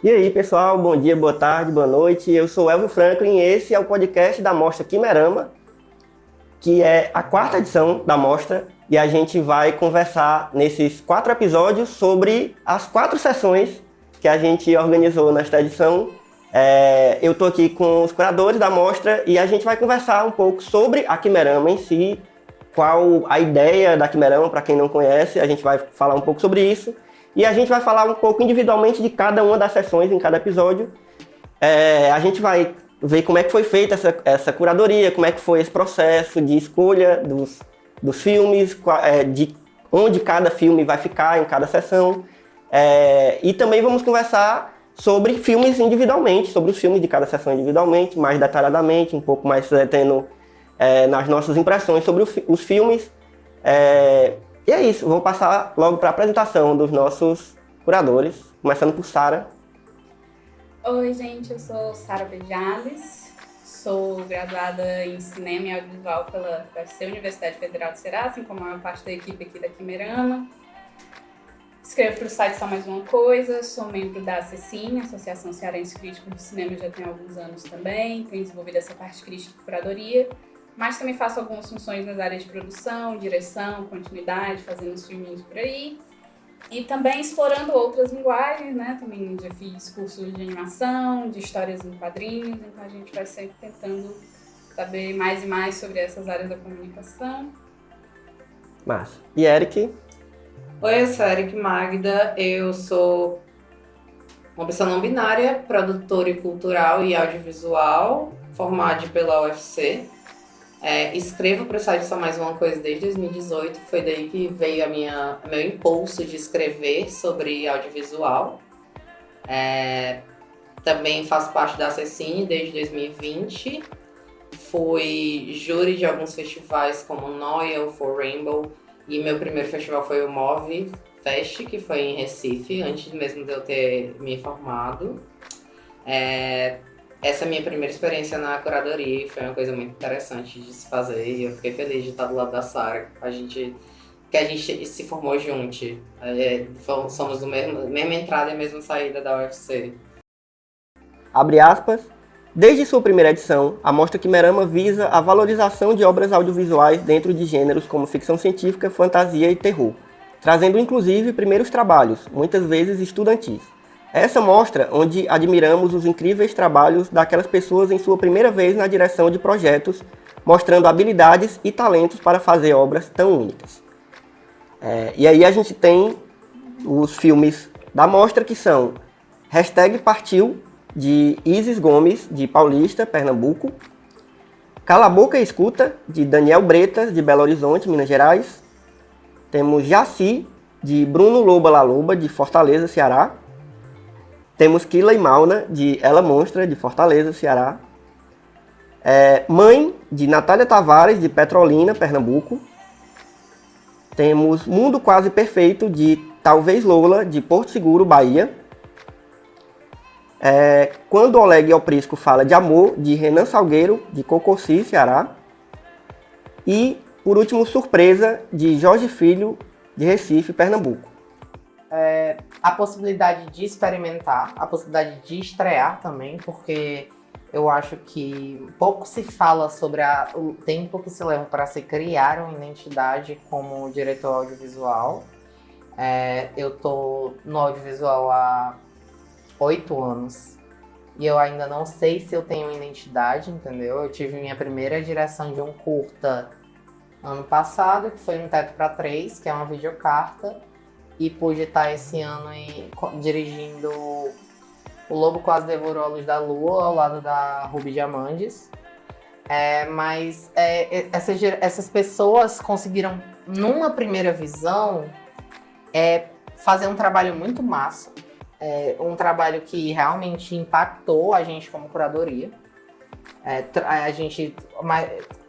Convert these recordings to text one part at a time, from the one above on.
E aí, pessoal, bom dia, boa tarde, boa noite. Eu sou Elvio Franklin e esse é o podcast da Mostra Quimerama, que é a quarta edição da Mostra, e a gente vai conversar nesses 4 episódios sobre as 4 sessões que a gente organizou nesta edição. Eu estou aqui com os curadores da Mostra e a gente vai conversar um pouco sobre a Quimerama em si, qual a ideia da Quimerama, para quem não conhece, a gente vai falar um pouco sobre isso. E a gente vai falar um pouco individualmente de cada uma das sessões em cada episódio. A gente vai ver como é que foi feita essa curadoria, como é que foi esse processo de escolha dos filmes, de onde cada filme vai ficar em cada sessão. E também vamos conversar sobre filmes individualmente, sobre os filmes de cada sessão individualmente, mais detalhadamente, um pouco mais tendo nas nossas impressões sobre os filmes. E é isso, vou passar logo para a apresentação dos nossos curadores, começando por Sara. Oi, gente, eu sou Sara Bejales, sou graduada em Cinema e Audiovisual pela UFC, Universidade Federal do Ceará, assim como a maior parte da equipe aqui da Quimerama. Escrevo para o site Só Mais Uma Coisa, sou membro da ACCINE, Associação Cearense Crítico de Cinema, já tenho alguns anos também, tenho desenvolvido essa parte crítica e curadoria, mas também faço algumas funções nas áreas de produção, direção, continuidade, fazendo os filminhos por aí. E também explorando outras linguagens, né? Também já fiz cursos de animação, de histórias em quadrinhos, então a gente vai sempre tentando saber mais e mais sobre essas áreas da comunicação. Massa. E Eric? Oi, eu sou a Eric Magda, eu sou uma pessoa não binária, produtora cultural e audiovisual, formada pela UFC. Escrevo para o site Só Mais Uma Coisa desde 2018, foi daí que veio meu impulso de escrever sobre audiovisual. Também faço parte da ACCINE desde 2020, fui júri de alguns festivais como Noia, For Rainbow, e meu primeiro festival foi o Move Fest, que foi em Recife, antes mesmo de eu ter me formado. Essa é a minha primeira experiência na curadoria e foi uma coisa muito interessante de se fazer e eu fiquei feliz de estar do lado da Sara, que a gente se formou junto. Somos mesma entrada e a mesma saída da UFC. Abre aspas. Desde sua primeira edição, a Mostra Quimerama visa a valorização de obras audiovisuais dentro de gêneros como ficção científica, fantasia e terror, trazendo inclusive primeiros trabalhos, muitas vezes estudantis. Essa mostra onde admiramos os incríveis trabalhos daquelas pessoas em sua primeira vez na direção de projetos, mostrando habilidades e talentos para fazer obras tão únicas. E aí a gente tem os filmes da mostra que são #Partiu, de Isis Gomes, de Paulista, Pernambuco. Cala a Boca e Escuta, de Daniel Bretas, de Belo Horizonte, Minas Gerais. Temos Jaci, de Bruno Loba La Loba, de Fortaleza, Ceará. Temos Kila e Mauna, de Ela Monstra, de Fortaleza, Ceará. Mãe, de Natália Tavares, de Petrolina, Pernambuco. Temos Mundo Quase Perfeito, de Talvez Lola, de Porto Seguro, Bahia. Quando Oleg Oprisco Fala de Amor, de Renan Salgueiro, de Cococi, Ceará. E, por último, Surpresa, de Jorge Filho, de Recife, Pernambuco. A possibilidade de experimentar, a possibilidade de estrear também, porque eu acho que pouco se fala sobre o tempo que se leva para se criar uma identidade como diretor audiovisual. Eu tô no audiovisual há 8 anos e eu ainda não sei se eu tenho identidade, entendeu? Eu tive minha primeira direção de um curta ano passado, que foi Um Teto para Três, que é uma videocarta, e pude estar esse ano dirigindo O Lobo Quase Devorou a Luz da Lua, ao lado da Ruby Diamandes. Mas essas pessoas conseguiram, numa primeira visão, fazer um trabalho muito massa. Um trabalho que realmente impactou a gente como curadoria.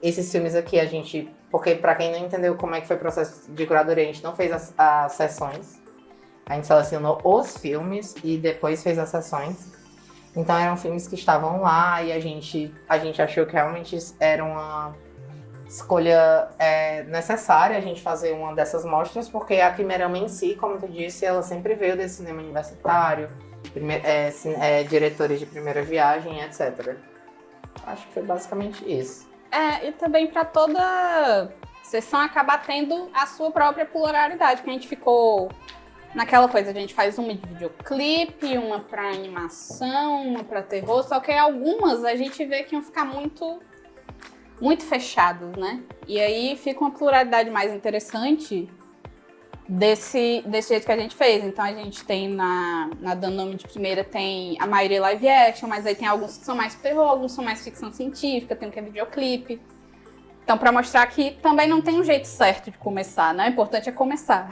Esses filmes aqui, porque para quem não entendeu como é que foi o processo de curadoria, a gente não fez as sessões. A gente selecionou os filmes e depois fez as sessões. Então eram filmes que estavam lá e a gente achou que realmente era uma escolha necessária a gente fazer uma dessas mostras, porque a Quimerama em si, como tu disse, ela sempre veio desse cinema universitário, diretores de primeira viagem, etc. Acho que foi basicamente isso. E também para toda sessão acabar tendo a sua própria pluralidade, porque a gente ficou naquela coisa, a gente faz uma de videoclipe, uma para animação, uma para terror, só que algumas a gente vê que iam ficar muito fechadas, né? E aí fica uma pluralidade mais interessante desse jeito que a gente fez. Então a gente tem na Dando Nome de Primeira tem a maioria live action, mas aí tem alguns que são mais terror, alguns são mais ficção científica, tem um que é videoclipe. Então pra mostrar que também não tem um jeito certo de começar, né? O importante é começar.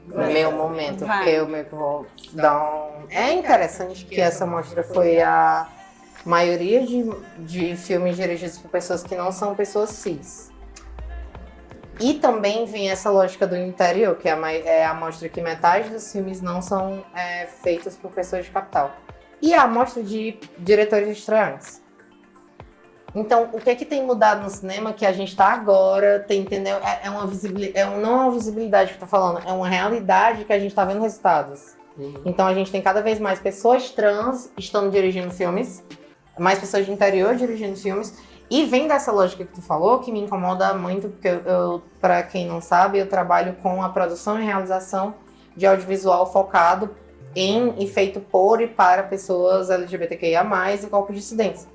Meu momento, porque eu meio que vou dar um... É interessante que essa mostra foi a maioria de filmes dirigidos por pessoas que não são pessoas cis. E também vem essa lógica do interior, que é a mostra que metade dos filmes não são feitos por pessoas de capital. E a mostra de diretores estreantes. Então, o que é que tem mudado no cinema que a gente está agora, entendeu? Não é uma visibilidade que eu tô falando, é uma realidade que a gente está vendo resultados. Então, a gente tem cada vez mais pessoas trans estando dirigindo filmes, mais pessoas de interior dirigindo filmes, e vem dessa lógica que tu falou, que me incomoda muito, porque para quem não sabe, eu trabalho com a produção e realização de audiovisual focado em e feito por e para pessoas LGBTQIA+, e corpos dissidentes.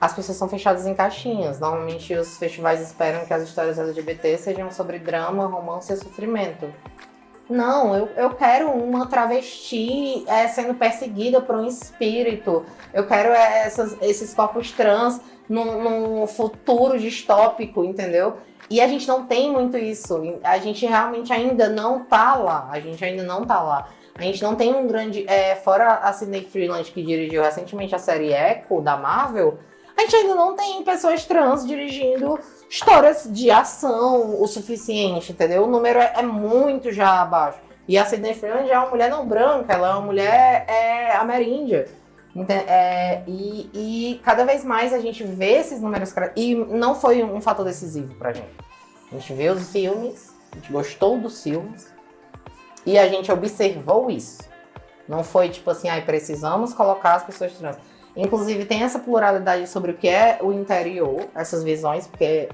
As pessoas são fechadas em caixinhas. Normalmente os festivais esperam que as histórias LGBT sejam sobre drama, romance e sofrimento. Não, eu quero uma travesti sendo perseguida por um espírito. Eu quero esses corpos trans num futuro distópico, entendeu? E a gente não tem muito isso. A gente realmente ainda não tá lá. A gente não tem um grande... fora a Sidney Freeland, que dirigiu recentemente a série Echo, da Marvel, a gente ainda não tem pessoas trans dirigindo histórias de ação o suficiente, entendeu? O número é muito já abaixo. E a Sidney Freeland é uma mulher não branca, ela é uma mulher ameríndia. E cada vez mais a gente vê esses números... E não foi um fator decisivo pra gente. A gente vê os filmes, a gente gostou dos filmes, e a gente observou isso. Não foi tipo assim, precisamos colocar as pessoas trans. Inclusive tem essa pluralidade sobre o que é o interior, essas visões, porque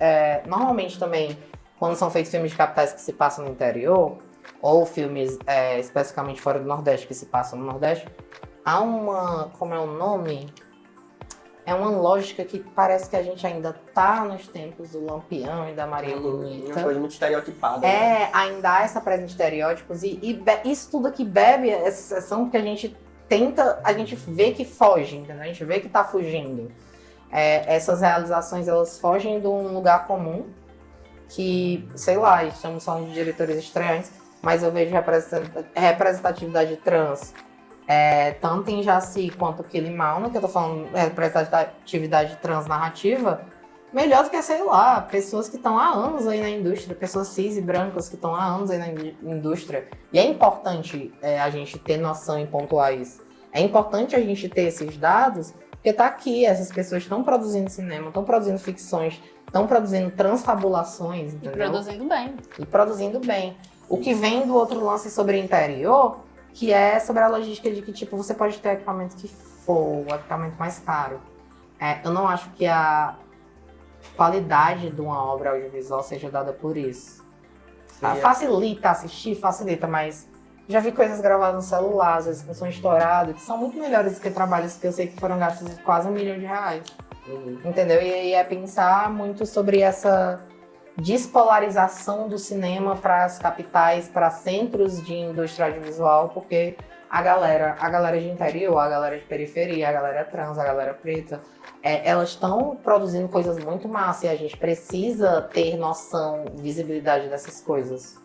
normalmente também, quando são feitos filmes de capitais que se passam no interior, ou filmes especificamente fora do Nordeste que se passam no Nordeste, há uma, como é o nome? É uma lógica que parece que a gente ainda tá nos tempos do Lampião e da Maria Bonita. Uma coisa muito estereotipada. Né? Ainda há essa presença de estereótipos e isso tudo aqui bebe essa sessão porque a gente vê que foge, entendeu? A gente vê que tá fugindo. Essas realizações, elas fogem de um lugar comum que, sei lá, estamos falando de diretores estreantes, mas eu vejo representatividade trans tanto em Jaci quanto Quilimão, que eu tô falando representatividade transnarrativa, melhor do que, sei lá, pessoas que estão há anos aí na indústria, pessoas cis e brancas que estão há anos aí na indústria. E é importante a gente ter noção e pontuar isso. É importante a gente ter esses dados, porque tá aqui, essas pessoas estão produzindo cinema, estão produzindo ficções, estão produzindo transfabulações, entendeu? E produzindo bem. O que vem do outro lance sobre o interior, que é sobre a logística de que, tipo, você pode ter o equipamento que for, o equipamento mais caro. Eu não acho que a qualidade de uma obra audiovisual seja dada por isso. Facilita assistir, mas já vi coisas gravadas no celular, às vezes com som estourado, que são muito melhores do que trabalhos que eu sei que foram gastos quase R$1 milhão. Entendeu? E é pensar muito sobre essa despolarização do cinema para as capitais, para centros de indústria audiovisual, porque a galera de interior, a galera de periferia, a galera trans, a galera preta, elas estão produzindo coisas muito massas e a gente precisa ter noção, visibilidade dessas coisas.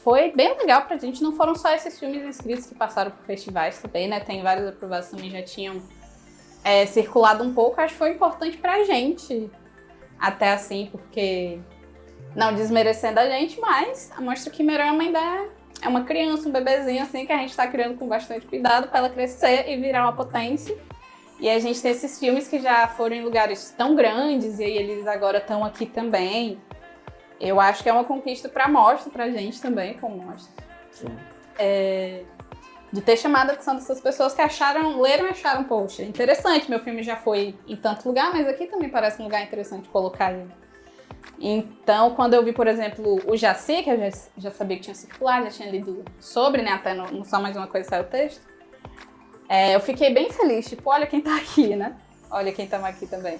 Foi bem legal pra gente, não foram só esses filmes inscritos que passaram por festivais também, né? Tem várias aprovações que também já tinham circulado um pouco, acho que foi importante pra gente, até assim, porque... Não desmerecendo a gente, mas a Mostra Quimerama ainda é uma criança, um bebezinho assim, que a gente tá criando com bastante cuidado para ela crescer e virar uma potência. E a gente tem esses filmes que já foram em lugares tão grandes e eles agora estão aqui também. Eu acho que é uma conquista pra Mostra, pra gente também, como Mostra. de ter chamado a atenção dessas pessoas que leram e acharam, poxa, interessante, meu filme já foi em tanto lugar, mas aqui também parece um lugar interessante colocar ele. Então, quando eu vi, por exemplo, o Jaci, que eu já sabia que tinha circulado, já tinha lido sobre, né, até no Só Mais Uma Coisa Saiu o texto, eu fiquei bem feliz, tipo, olha quem tá aqui, né? Olha quem tá aqui também.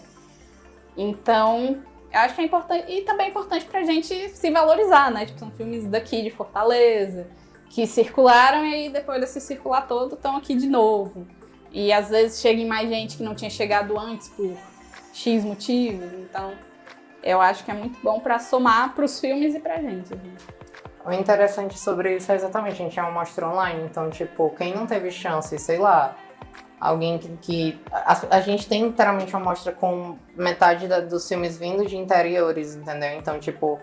Então, eu acho que é importante, e também é importante pra gente se valorizar, né? Tipo, são filmes daqui, de Fortaleza, que circularam e aí depois desse circular todo estão aqui de novo. E às vezes chega em mais gente que não tinha chegado antes por X motivos, então eu acho que é muito bom pra somar pros filmes e pra gente. O interessante sobre isso é exatamente, a gente é uma mostra online, então, tipo, quem não teve chance, sei lá, alguém a gente tem literalmente uma mostra com metade dos filmes vindo de interiores, entendeu? Então, tipo,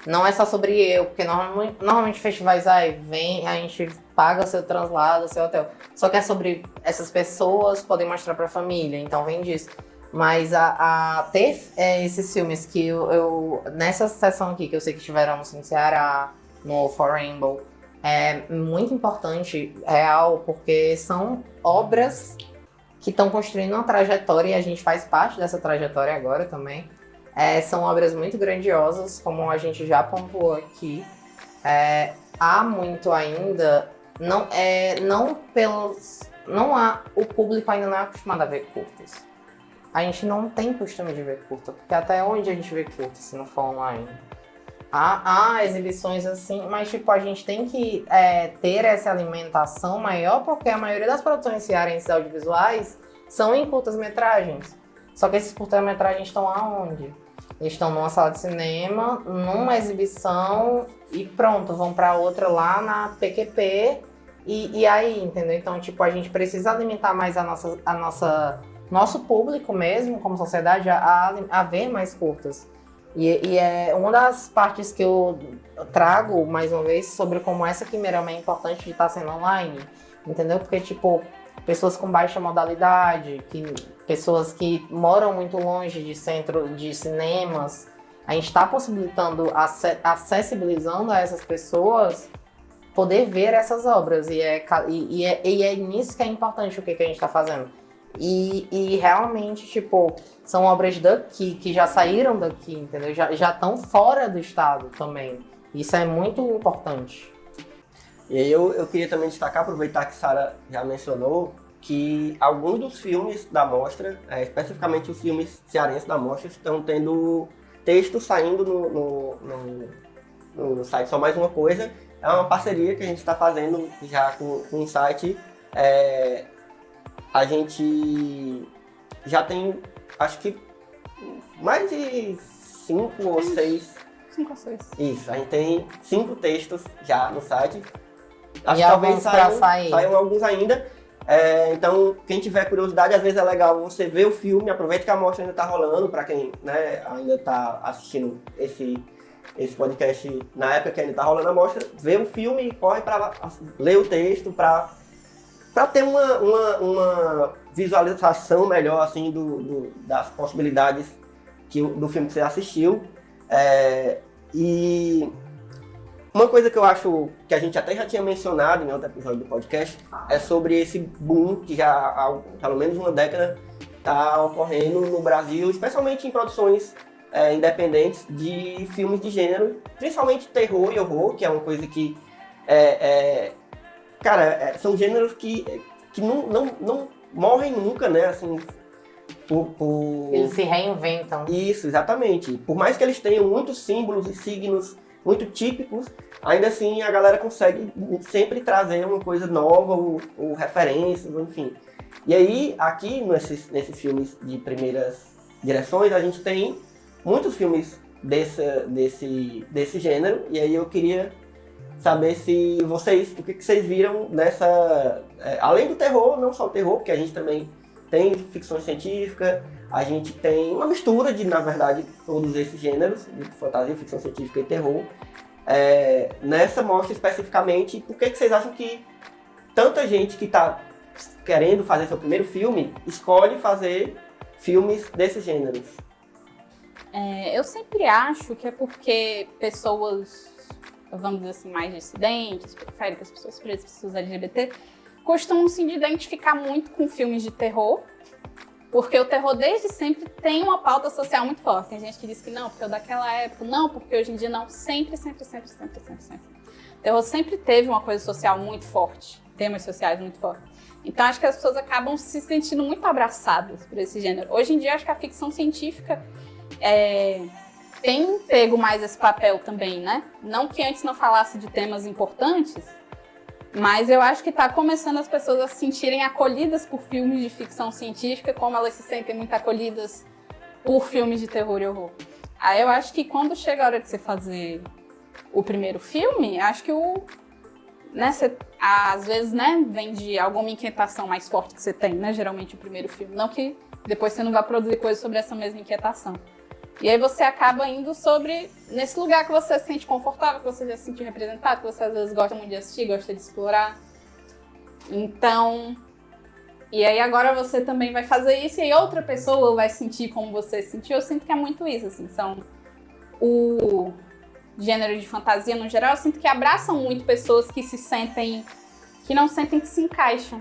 não é só sobre eu, porque normalmente festivais, vem, a gente paga seu translado, seu hotel. Só que é sobre essas pessoas podem mostrar pra família, então vem disso. Mas ter esses filmes que nessa sessão aqui, que eu sei que tiveram no Ceará, no For Rainbow, é muito importante, real, porque são obras que estão construindo uma trajetória e a gente faz parte dessa trajetória agora também. São obras muito grandiosas, como a gente já pontuou aqui. Há muito ainda, o público ainda não é acostumado a ver curtas. A gente não tem costume de ver curta, porque até onde a gente vê curta se não for online? Há exibições assim, mas tipo, a gente tem que ter essa alimentação maior, porque a maioria das produções cearenses audiovisuais são em curtas-metragens. Só que esses curtas-metragens estão aonde? Eles estão numa sala de cinema, numa exibição e pronto, vão para outra lá na PQP e aí, entendeu? Então, tipo, a gente precisa alimentar mais nosso público mesmo, como sociedade, a ver mais curtas. E é uma das partes que eu trago, mais uma vez, sobre como essa Quimerama é importante de estar sendo online, entendeu? Porque, tipo, pessoas com baixa modalidade, pessoas que moram muito longe de centro de cinemas, a gente está possibilitando, acessibilizando a essas pessoas poder ver essas obras. E é nisso que é importante o que a gente está fazendo. E realmente, tipo, são obras daqui, que já saíram daqui, entendeu? Já estão fora do estado também. Isso é muito importante. E aí eu queria também destacar, aproveitar que Sara já mencionou, que alguns dos filmes da mostra, especificamente os filmes cearenses da mostra, estão tendo texto saindo no site Só Mais Uma Coisa. É uma parceria que a gente está fazendo já com o site. A gente já tem, acho que, mais de 5 ou 6. 5 ou 6. Isso, a gente tem 5 textos já no site. Acho que talvez saiam alguns ainda. Então, quem tiver curiosidade, às vezes é legal você ver o filme, aproveita que a mostra ainda está rolando, para quem, né, ainda está assistindo esse podcast na época que ainda está rolando a mostra, vê o filme e corre para ler o texto, para ter uma visualização melhor assim, das possibilidades do filme que você assistiu. E uma coisa que eu acho que a gente até já tinha mencionado em outro episódio do podcast é sobre esse boom que já há pelo menos uma década está ocorrendo no Brasil, especialmente em produções independentes de filmes de gênero, principalmente terror e horror, que é uma coisa que são gêneros que não morrem nunca, né? Assim, Eles se reinventam. Isso, exatamente. Por mais que eles tenham muitos símbolos e signos muito típicos, ainda assim a galera consegue sempre trazer uma coisa nova, ou referências, enfim. E aí, aqui nesses filmes de primeiras direções, a gente tem muitos filmes desse gênero, e aí eu queria saber se o que vocês viram dessa... além do terror, não só o terror, porque a gente também tem ficção científica, a gente tem uma mistura de, na verdade, todos esses gêneros, de fantasia, ficção científica e terror. Nessa mostra especificamente, por que vocês acham que tanta gente que está querendo fazer seu primeiro filme escolhe fazer filmes desses gêneros? Eu sempre acho que é porque pessoas, vamos dizer assim, mais dissidentes, periféricas, pessoas pretas, pessoas LGBT, costumam se identificar muito com filmes de terror, porque o terror desde sempre tem uma pauta social muito forte. Tem gente que diz que não, porque é daquela época, não, porque hoje em dia não, sempre. O terror sempre teve uma coisa social muito forte, temas sociais muito fortes. Então acho que as pessoas acabam se sentindo muito abraçadas por esse gênero. Hoje em dia acho que a ficção científica tem pego mais esse papel também, né? Não que antes não falasse de temas importantes, mas eu acho que está começando as pessoas a se sentirem acolhidas por filmes de ficção científica, como elas se sentem muito acolhidas por filmes de terror e horror. Aí eu acho que quando chega a hora de você fazer o primeiro filme, acho que às vezes, né, vem de alguma inquietação mais forte que você tem, né, geralmente o primeiro filme. Não que depois você não vá produzir coisas sobre essa mesma inquietação. E aí você acaba indo nesse lugar que você se sente confortável, que você já se sentiu representado, que você às vezes gosta muito de assistir, gosta de explorar. Então, e aí agora você também vai fazer isso e aí outra pessoa vai sentir como você sentiu. Eu sinto que é muito isso, assim, o gênero de fantasia no geral, eu sinto que abraçam muito pessoas que não sentem que se encaixam.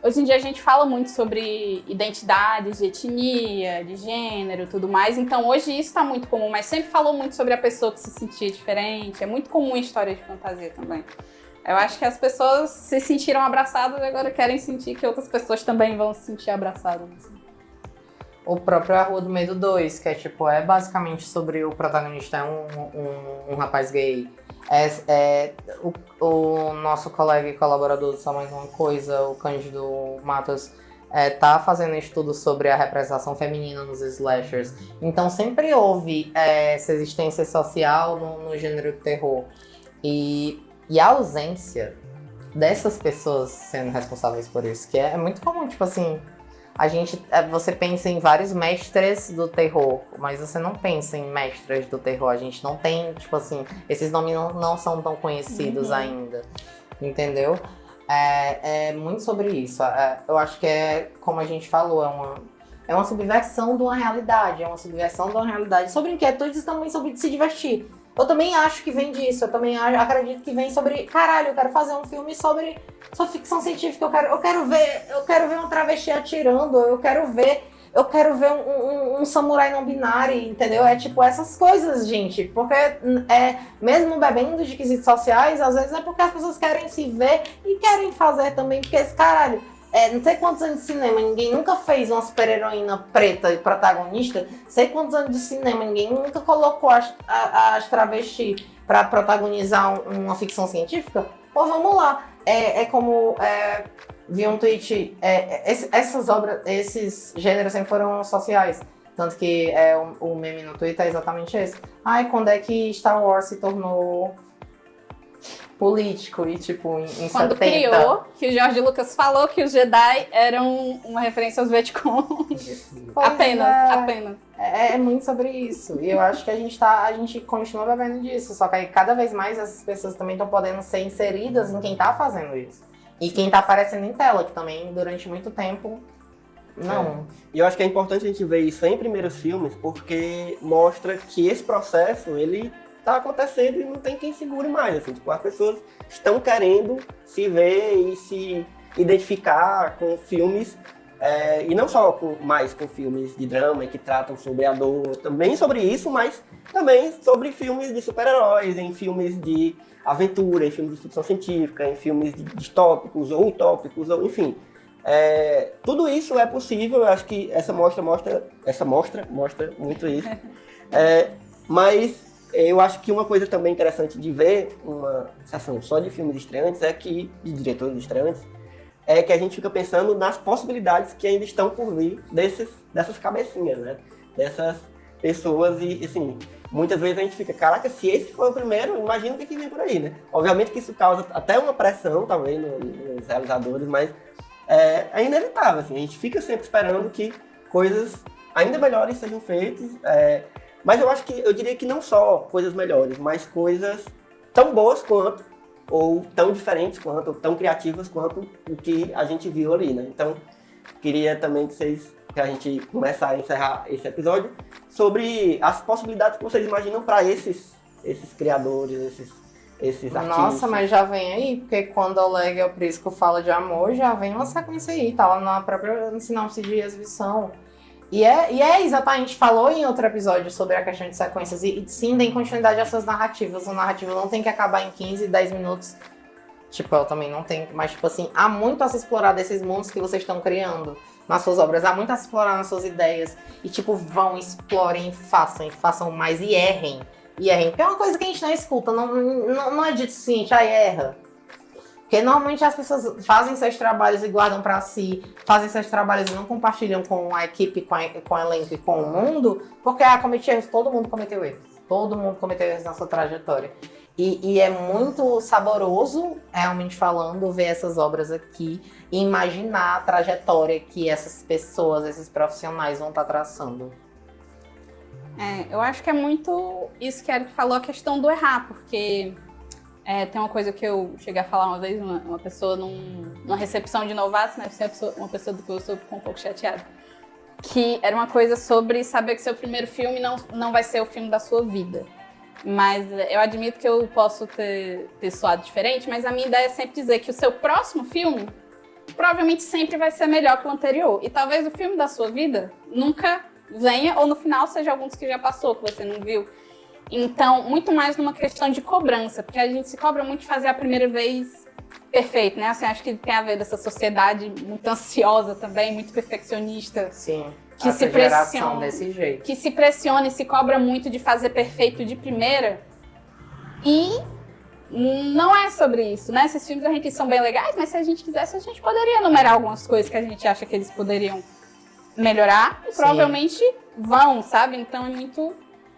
Hoje em dia a gente fala muito sobre identidades de etnia, de gênero e tudo mais, então hoje isso está muito comum, mas sempre falou muito sobre a pessoa que se sentia diferente, é muito comum em história de fantasia também. Eu acho que as pessoas se sentiram abraçadas e agora querem sentir que outras pessoas também vão se sentir abraçadas. Assim. O próprio A Rua do Medo 2, que é basicamente sobre o protagonista um rapaz gay. O nosso colega e colaborador do Só Mais Uma Coisa, o Cândido Matos, tá fazendo estudo sobre a representação feminina nos slashers. Então sempre houve essa existência social no gênero de terror. E a ausência dessas pessoas sendo responsáveis por isso, que é muito comum, tipo assim... Você pensa em vários mestres do terror, mas você não pensa em mestras do terror. A gente não tem, tipo assim, esses nomes não são tão conhecidos ainda, entendeu? É muito sobre isso. Eu acho que como a gente falou, é uma subversão de uma realidade, sobre inquietudes e também sobre se divertir. Eu também acho que vem disso, eu também acredito que vem sobre, caralho, eu quero fazer um filme sobre ficção científica, eu quero ver um travesti atirando, eu quero ver um samurai não binário, entendeu? É tipo essas coisas, gente, porque mesmo bebendo de quesitos sociais, às vezes é porque as pessoas querem se ver e querem fazer também, porque esse caralho... não sei quantos anos de cinema, ninguém nunca fez uma super-heroína preta e protagonista. Sei quantos anos de cinema, ninguém nunca colocou as travestis pra protagonizar uma ficção científica. Pô, vamos lá. Vi um tweet, essas obras, esses gêneros sempre foram sociais. Tanto que o meme no Twitter é exatamente esse. Quando é que Star Wars se tornou... político e tipo em quando 70. Criou, que o George Lucas falou que os Jedi eram uma referência aos Vietcongs. Apenas. É muito sobre isso. E eu acho que a gente continua bebendo disso. Só que aí cada vez mais essas pessoas também estão podendo ser inseridas em quem tá fazendo isso. E quem tá aparecendo em tela, que também durante muito tempo não. E eu acho que é importante a gente ver isso em primeiros filmes, porque mostra que esse processo, ele tá acontecendo e não tem quem segure mais, assim, tipo, as pessoas estão querendo se ver e se identificar com filmes, e não só mais com filmes de drama que tratam sobre a dor, também sobre isso, mas também sobre filmes de super-heróis, em filmes de aventura, em filmes de ficção científica, em filmes distópicos ou utópicos, ou, enfim. Tudo isso é possível, eu acho que essa mostra muito isso, mas eu acho que uma coisa também interessante de ver uma sessão só de filmes estreantes de diretores estreantes, é que a gente fica pensando nas possibilidades que ainda estão por vir dessas cabecinhas, né? Dessas pessoas e, assim, muitas vezes a gente fica, caraca, se esse foi o primeiro, imagina o que vem por aí, né? Obviamente que isso causa até uma pressão, talvez, nos realizadores, mas é inevitável, assim, a gente fica sempre esperando que coisas ainda melhores sejam feitas, mas eu diria que não só coisas melhores, mas coisas tão boas quanto, ou tão diferentes quanto, ou tão criativas quanto o que a gente viu ali, né? Então, queria também que a gente começar a encerrar esse episódio sobre as possibilidades que vocês imaginam para esses criadores, esses artistas. Nossa, mas já vem aí, porque quando o Oleg e o Prisco falam de amor, já vem uma sequência aí, tá lá na própria sinopse de exibição. E é exatamente, falou em outro episódio sobre a questão de sequências, e sim, deem continuidade às suas narrativas. O narrativo não tem que acabar em 15, 10 minutos. Tipo, eu também não tenho, mas tipo assim, há muito a se explorar desses mundos que vocês estão criando nas suas obras, há muito a se explorar nas suas ideias. E tipo, vão, explorem, façam mais e errem. E errem, porque é uma coisa que a gente não escuta, não é dito assim, já erra. Porque normalmente as pessoas fazem seus trabalhos e guardam pra si, fazem seus trabalhos e não compartilham com a equipe, com o elenco e com o mundo, porque cometi erros, todo mundo cometeu erros. Todo mundo cometeu erros na sua trajetória. E é muito saboroso, realmente falando, ver essas obras aqui e imaginar a trajetória que essas pessoas, esses profissionais vão estar traçando. Eu acho que é muito isso que a Eric falou, a questão do errar, porque tem uma coisa que eu cheguei a falar uma vez, uma pessoa numa recepção de novatos, né? Uma pessoa do que eu sou um pouco chateada, que era uma coisa sobre saber que seu primeiro filme não vai ser o filme da sua vida. Mas eu admito que eu posso ter soado diferente, mas a minha ideia é sempre dizer que o seu próximo filme provavelmente sempre vai ser melhor que o anterior. E talvez o filme da sua vida nunca venha, ou no final seja alguns que já passou, que você não viu. Então, muito mais numa questão de cobrança, porque a gente se cobra muito de fazer a primeira vez perfeito, né? Assim, acho que tem a ver dessa sociedade muito ansiosa também, muito perfeccionista. Sim. Que se pressiona desse jeito. Que se pressiona e se cobra muito de fazer perfeito de primeira. E não é sobre isso, né? Esses filmes a gente são bem legais, mas se a gente quisesse, a gente poderia enumerar algumas coisas que a gente acha que eles poderiam melhorar. E provavelmente vão, sabe? Então é muito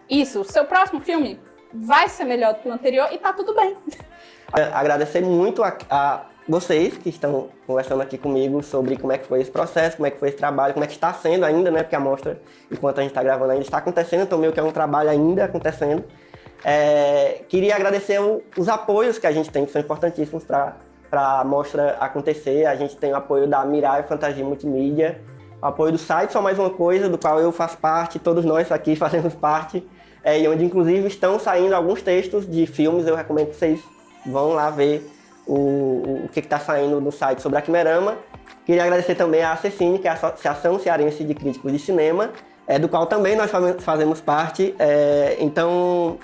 isso. O seu próximo filme vai ser melhor do que o anterior e tá tudo bem. Agradecer muito a vocês que estão conversando aqui comigo sobre como é que foi esse processo, como é que foi esse trabalho, como é que está sendo ainda, né? Porque a mostra, enquanto a gente está gravando, ainda está acontecendo, então meio que é um trabalho ainda acontecendo. Queria agradecer os apoios que a gente tem, que são importantíssimos para a mostra acontecer. A gente tem o apoio da Mirai Fantasia Multimídia, o apoio do site Só Mais Uma Coisa, do qual eu faço parte, todos nós aqui fazemos parte, e onde inclusive estão saindo alguns textos de filmes. Eu recomendo que vocês vão lá ver o que está saindo no site sobre a Quimerama. Queria agradecer também à Cecine, que é a Associação Cearense de Críticos de Cinema, do qual também nós fazemos parte. Então,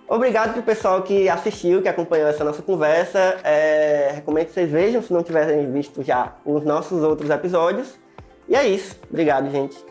obrigado para o pessoal que assistiu, que acompanhou essa nossa conversa. Recomendo que vocês vejam, se não tiverem visto já, os nossos outros episódios. E é isso. Obrigado, gente.